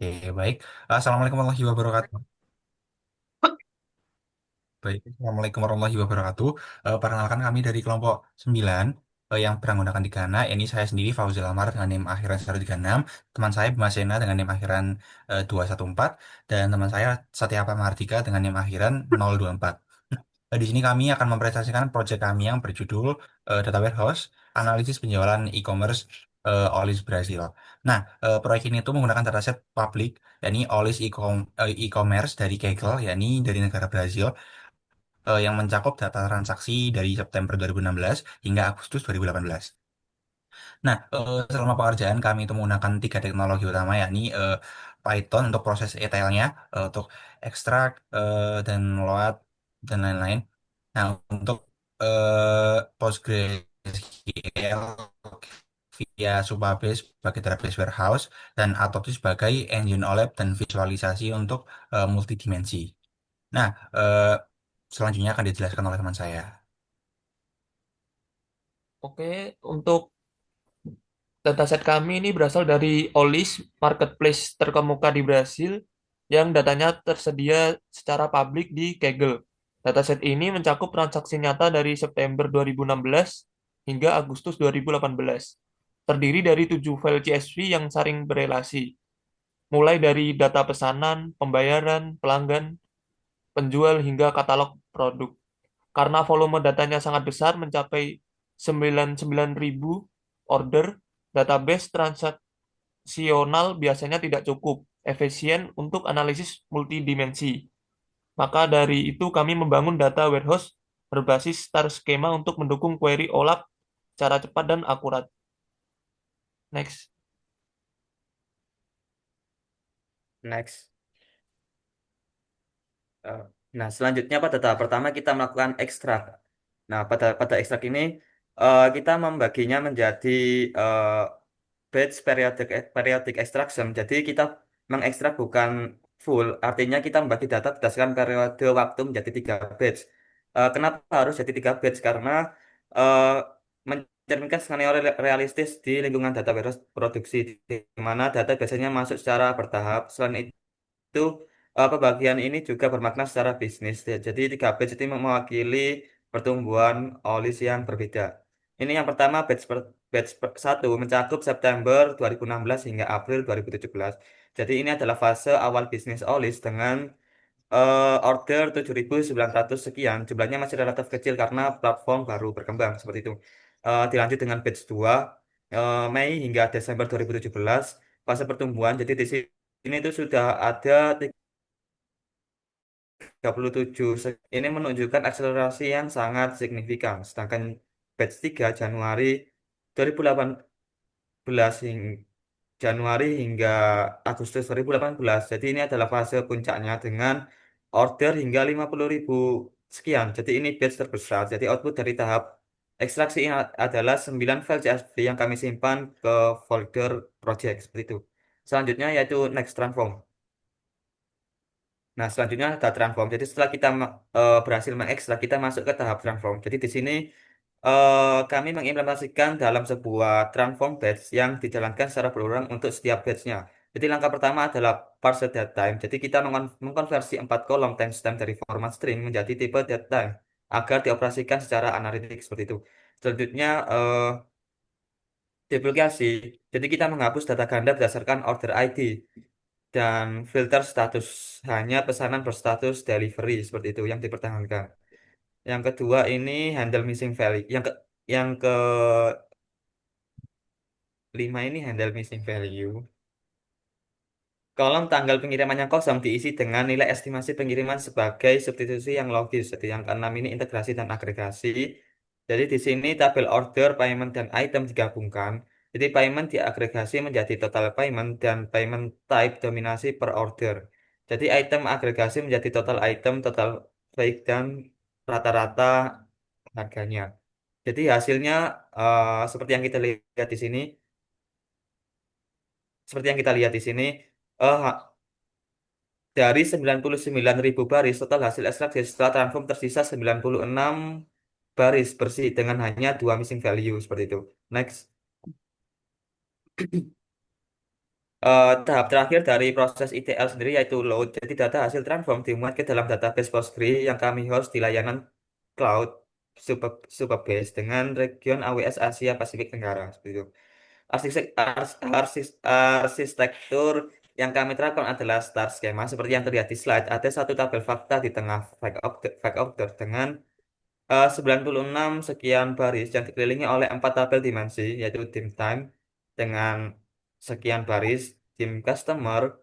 Oke, baik. Assalamualaikum warahmatullahi wabarakatuh. Baik, Assalamualaikum warahmatullahi wabarakatuh. Perkenalkan kami dari kelompok 9 yang beranggotakan di Ghana. Ini saya sendiri Fauzil Amar dengan NIM akhiran 136. Teman saya Bima Sena dengan NIM akhiran 214. Dan teman saya Satyapa Mahardika dengan NIM akhiran 024. Di sini kami akan mempresentasikan proyek kami yang berjudul Data Warehouse, Analisis Penjualan E-commerce Olis Brazil. Nah, proyek ini tuh menggunakan dataset publik, yakni Olis e-commerce dari Kaggle, yakni dari negara Brazil, yang mencakup data transaksi dari September 2016 hingga Agustus 2018. Nah, selama pekerjaan kami itu menggunakan tiga teknologi utama, yakni Python untuk proses ETL-nya, untuk ekstrak dan load dan lain-lain. Nah, untuk PostgreSQL via Supabase sebagai database warehouse dan Atom sebagai engine OLAP dan visualisasi untuk multidimensi. Nah, selanjutnya akan dijelaskan oleh teman saya. Oke, untuk dataset kami ini berasal dari Olis, marketplace terkemuka di Brasil, yang datanya tersedia secara publik di Kaggle. Dataset ini mencakup transaksi nyata dari September 2016 hingga Agustus 2018. Terdiri dari 7 file CSV yang saling berelasi, mulai dari data pesanan, pembayaran, pelanggan, penjual, hingga katalog produk. Karena volume datanya sangat besar, mencapai 99.000 order, database transaksional biasanya tidak cukup efisien untuk analisis multidimensi. Maka dari itu kami membangun data warehouse berbasis star schema untuk mendukung query OLAP secara cepat dan akurat. Next. Next. Eh, Nah, selanjutnya pada tahap pertama kita melakukan ekstrak. Nah, pada ekstrak ini kita membaginya menjadi eh, batch periodic extraction. Jadi kita mengekstrak bukan full, artinya kita membagi data berdasarkan periode waktu menjadi tiga batch. Kenapa harus jadi tiga batch? Karena eh, mencerminkan skenario realistis di lingkungan data warehouse produksi, di mana data biasanya masuk secara bertahap. Selain itu pembagian ini juga bermakna secara bisnis. Ya. Jadi tiga batch itu mewakili pertumbuhan OLIS yang berbeda. Ini yang pertama satu mencakup September 2016 hingga April 2017. Jadi ini adalah fase awal bisnis OLIS dengan order 7.900 sekian. Jumlahnya masih relatif kecil karena platform baru berkembang seperti itu. Dilanjut dengan batch 2 Mei hingga Desember 2017 fase pertumbuhan. Jadi di sini itu sudah ada 37. Ini menunjukkan akselerasi yang sangat signifikan. Sedangkan batch 3 2018 Januari hingga Agustus 2018. Jadi ini adalah fase puncaknya dengan order hingga 50.000 sekian. Jadi ini batch terbesar. Jadi output dari tahap ekstraksi ini adalah 9 file CSV yang kami simpan ke folder project seperti itu. Selanjutnya yaitu next transform. Nah, selanjutnya ada transform. Jadi setelah kita berhasil mengekstrak, kita masuk ke tahap transform. Jadi di sini kami mengimplementasikan dalam sebuah transform batch yang dijalankan secara berulang untuk setiap batchnya. Jadi langkah pertama adalah parse date time. Jadi kita mengkonversi 4 kolom timestamp dari format string menjadi tipe date time agar dioperasikan secara analitik seperti itu. Selanjutnya duplikasi. Jadi kita menghapus data ganda berdasarkan order ID dan filter status hanya pesanan berstatus delivery seperti itu yang dipertahankan. Yang kedua ini handle missing value. Yang kelima ini handle missing value. Kolom tanggal pengiriman yang kosong diisi dengan nilai estimasi pengiriman sebagai substitusi yang logis. Jadi yang keenam ini integrasi dan agregasi. Jadi di sini tabel order, payment, dan item digabungkan. Jadi payment diagregasi menjadi total payment dan payment type dominasi per order. Jadi item agregasi menjadi total item, total baik, dan rata-rata harganya. Jadi hasilnya seperti yang kita lihat di sini, seperti yang kita lihat di sini, eh, dari 99.000 baris, total hasil ekstraksi setelah transform tersisa 96 baris bersih dengan hanya dua missing value seperti itu. Next. Tahap terakhir dari proses ETL sendiri yaitu load. Jadi data hasil transform dimuat ke dalam database Postgre yang kami host di layanan cloud Superbase dengan region AWS Asia Pasifik Tenggara. Seperti itu. Arsitektur yang kami terapkan adalah star skema seperti yang terlihat di slide. Ada satu tabel fakta di tengah fake order dengan 96 sekian baris yang dikelilingi oleh empat tabel dimensi yaitu dim time dengan sekian baris, dim customer,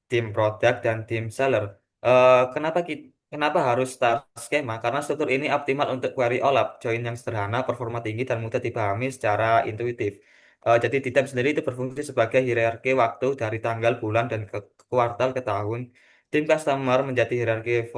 tim produk dan tim seller. Kenapa harus star skema? Karena struktur ini optimal untuk query OLAP, join yang sederhana, performa tinggi dan mudah dipahami secara intuitif. Jadi DTEM sendiri itu berfungsi sebagai hierarki waktu dari tanggal, bulan, dan ke kuartal ke tahun. Tim customer menjadi hierarki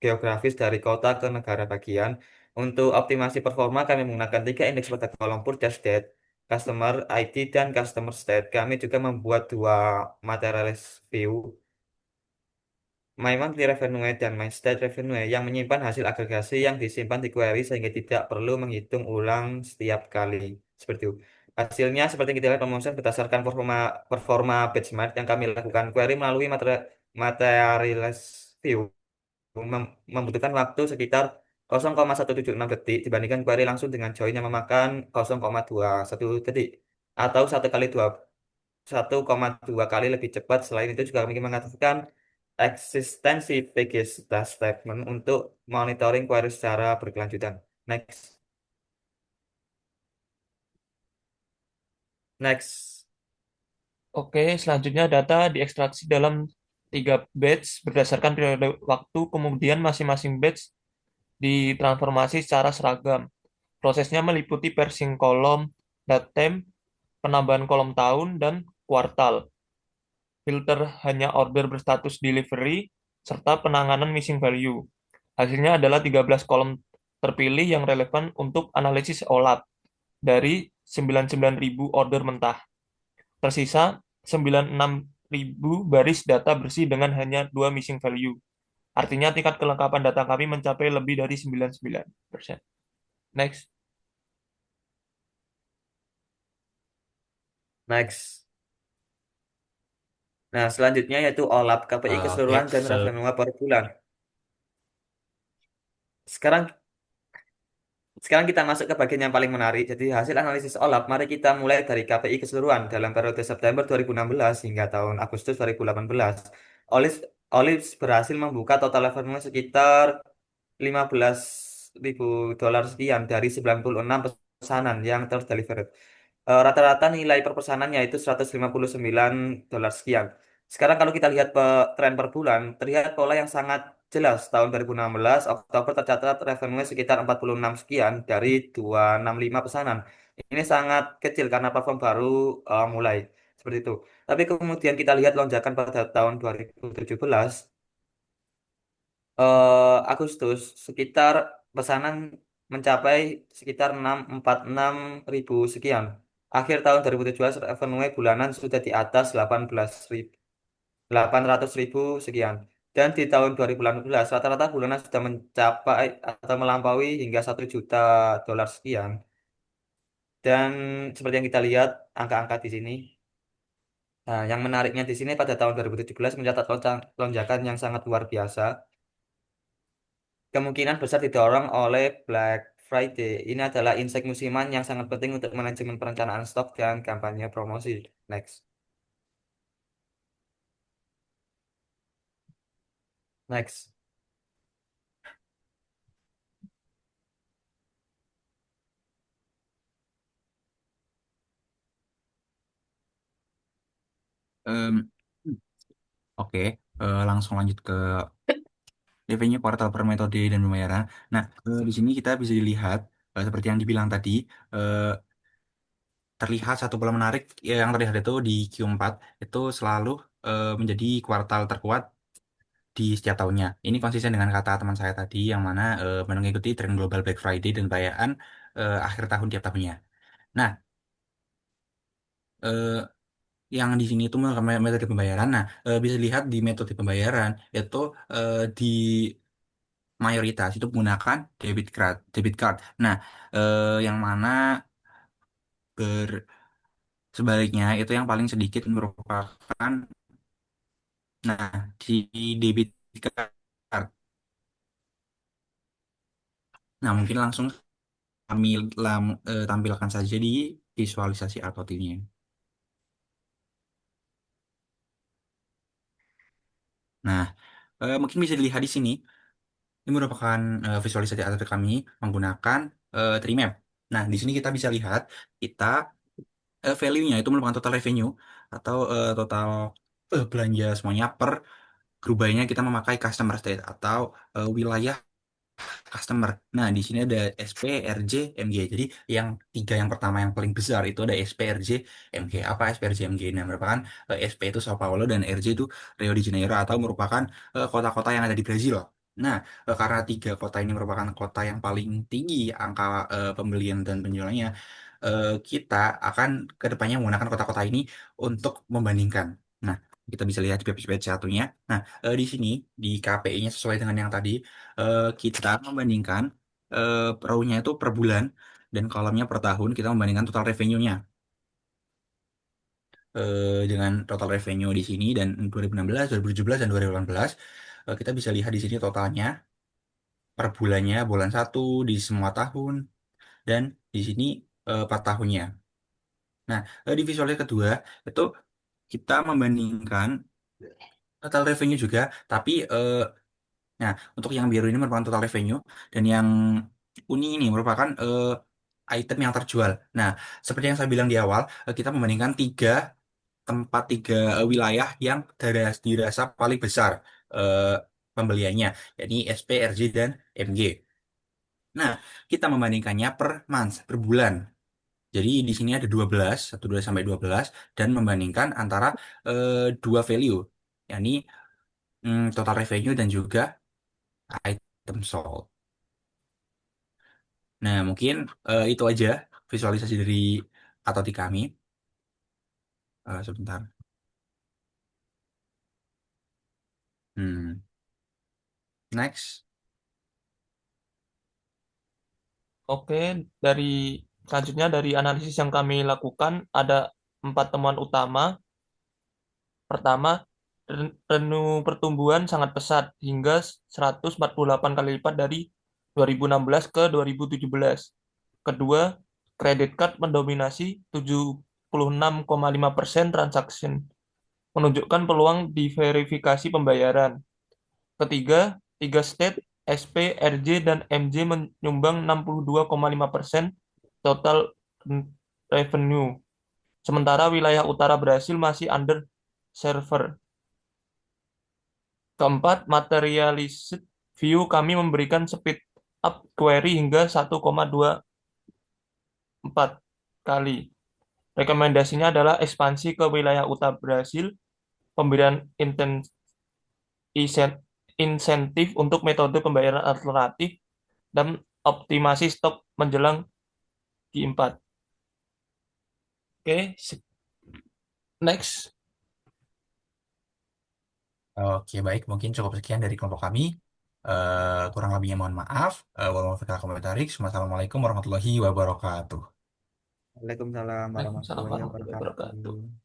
geografis dari kota ke negara bagian. Untuk optimasi performa, kami menggunakan tiga indeks pada kolom purchase date, customer ID, dan customer state. Kami juga membuat dua materialis view, My Monthly Revenue dan My State Revenue yang menyimpan hasil agregasi yang disimpan di query sehingga tidak perlu menghitung ulang setiap kali. Seperti itu. Hasilnya seperti yang kita lihat pemesan berdasarkan performa performa benchmark yang kami lakukan query melalui materialis view membutuhkan waktu sekitar 0,176 detik dibandingkan query langsung dengan join yang memakan 0,21 detik atau 1,2 kali lebih cepat. Selain itu juga kami mengatakan eksistensi package test statement untuk monitoring query secara berkelanjutan. Next, next, Oke, selanjutnya data diekstraksi dalam 3 batch berdasarkan periode waktu, kemudian masing-masing batch ditransformasi secara seragam. Prosesnya meliputi parsing kolom, datem, penambahan kolom tahun, dan kuartal, filter hanya order berstatus delivery, serta penanganan missing value. Hasilnya adalah 13 kolom terpilih yang relevan untuk analisis OLAP dari 99.000 order mentah. Tersisa 96.000 baris data bersih dengan hanya 2 missing value. Artinya tingkat kelengkapan data kami mencapai lebih dari 99%. Next. next. Nah, selanjutnya yaitu OLAP, KPI Oke, keseluruhan dan revenue per bulan. Sekarang Sekarang kita masuk ke bagian yang paling menarik. Jadi hasil analisis OLAP, mari kita mulai dari KPI keseluruhan dalam periode September 2016 hingga tahun Agustus 2018. Olive, Olive berhasil membuka total revenue sekitar 15.000 dolar sekian dari 96 pesanan yang terdelivered. Rata-rata nilai per pesanan yaitu 159 dolar sekian. Sekarang kalau kita lihat tren per bulan, terlihat pola yang sangat jelas. Tahun 2016, Oktober tercatat revenue sekitar 46 sekian dari 265 pesanan. Ini sangat kecil karena platform baru mulai. Seperti itu. Tapi kemudian kita lihat lonjakan pada tahun 2017, Agustus, sekitar pesanan mencapai sekitar 646 ribu sekian. Akhir tahun 2017 revenue bulanan sudah di atas 800 ribu sekian. Dan di tahun 2018 rata-rata bulanan sudah mencapai atau melampaui hingga 1 juta dolar sekian. Dan seperti yang kita lihat angka-angka di sini. Nah, yang menariknya di sini pada tahun 2017 mencatat lonjakan yang sangat luar biasa. Kemungkinan besar didorong oleh Black Friday. Ini adalah insight musiman yang sangat penting untuk manajemen perencanaan stok dan kampanye promosi. Next. Next. em, oke, langsung lanjut ke revenue kuartal per metode dan pembayaran. Nah, di sini kita bisa dilihat seperti yang dibilang tadi, eh, terlihat satu pola menarik yang terlihat itu di Q4 itu selalu menjadi kuartal terkuat di setiap tahunnya. Ini konsisten dengan kata teman saya tadi yang mana mengikuti tren global Black Friday dan perayaan akhir tahun tiap tahunnya. Nah, eh, yang di sini itu metode pembayaran. Nah, bisa dilihat di metode pembayaran itu di mayoritas itu menggunakan debit card, debit card. Nah, yang mana Sebaliknya, itu yang paling sedikit merupakan, nah, di debit card. Nah, mungkin langsung kami tampilkan saja di visualisasi AutoTune-nya. Nah, mungkin bisa dilihat di sini. Ini merupakan visualisasi AutoTune kami menggunakan Trimap. Nah, di sini kita bisa lihat kita value-nya itu merupakan total revenue atau total belanja semuanya per gerubahnya kita memakai customer state atau wilayah customer. Nah, di sini ada SP, RJ, MG. Jadi yang tiga yang pertama yang paling besar itu ada SP, RJ, MG. Apa SP, RJ, MG? Nah, merupakan SP itu Sao Paulo dan RJ itu Rio de Janeiro atau merupakan kota-kota yang ada di Brazil. Nah, karena tiga kota ini merupakan kota yang paling tinggi angka pembelian dan penjualannya, kita akan ke depannya menggunakan kota-kota ini untuk membandingkan. Nah, kita bisa lihat di page satunya. Nah, di sini di KPI-nya sesuai dengan yang tadi kita membandingkan row-nya itu per bulan dan kolomnya per tahun kita membandingkan total revenue-nya dengan total revenue di sini dan 2016, 2017 dan 2018 kita bisa lihat di sini totalnya per bulannya bulan satu di semua tahun dan di sini per tahunnya. Nah, di visualnya kedua itu kita membandingkan total revenue juga, tapi nah, untuk yang biru ini merupakan total revenue dan yang kuning ini merupakan item yang terjual. Nah, seperti yang saya bilang di awal, kita membandingkan tiga wilayah yang dirasa paling besar eh, pembeliannya, yakni SP, RJ, dan MG. Nah, kita membandingkannya per month, per bulan. Jadi di sini ada 12, 12 sampai 12 dan membandingkan antara dua value, yakni total revenue dan juga item sold. Nah, mungkin itu aja visualisasi dari atau di kami. Sebentar. Hmm. Next. Oke, dari selanjutnya dari analisis yang kami lakukan ada 4 temuan utama. Pertama, revenue pertumbuhan sangat pesat hingga 148 kali lipat dari 2016 ke 2017. Kedua, kredit card mendominasi 76,5% transaksi, menunjukkan peluang diverifikasi pembayaran. Ketiga, tiga state SP, RJ, dan MJ menyumbang 62,5% total revenue. Sementara wilayah utara Brasil masih under server. Keempat, materialized view kami memberikan speed up query hingga 1,24 kali. Rekomendasinya adalah ekspansi ke wilayah utara Brasil, pemberian insentif untuk metode pembayaran alternatif, dan optimasi stok menjelang Q4. Oke, next. Oke, baik. Mungkin cukup sekian dari kelompok kami. Kurang lebihnya mohon maaf. Wassalamualaikum warahmatullahi wabarakatuh. Waalaikumsalam Waalaikumsalam warahmatullahi warahmatullahi wabarakatuh. wabarakatuh.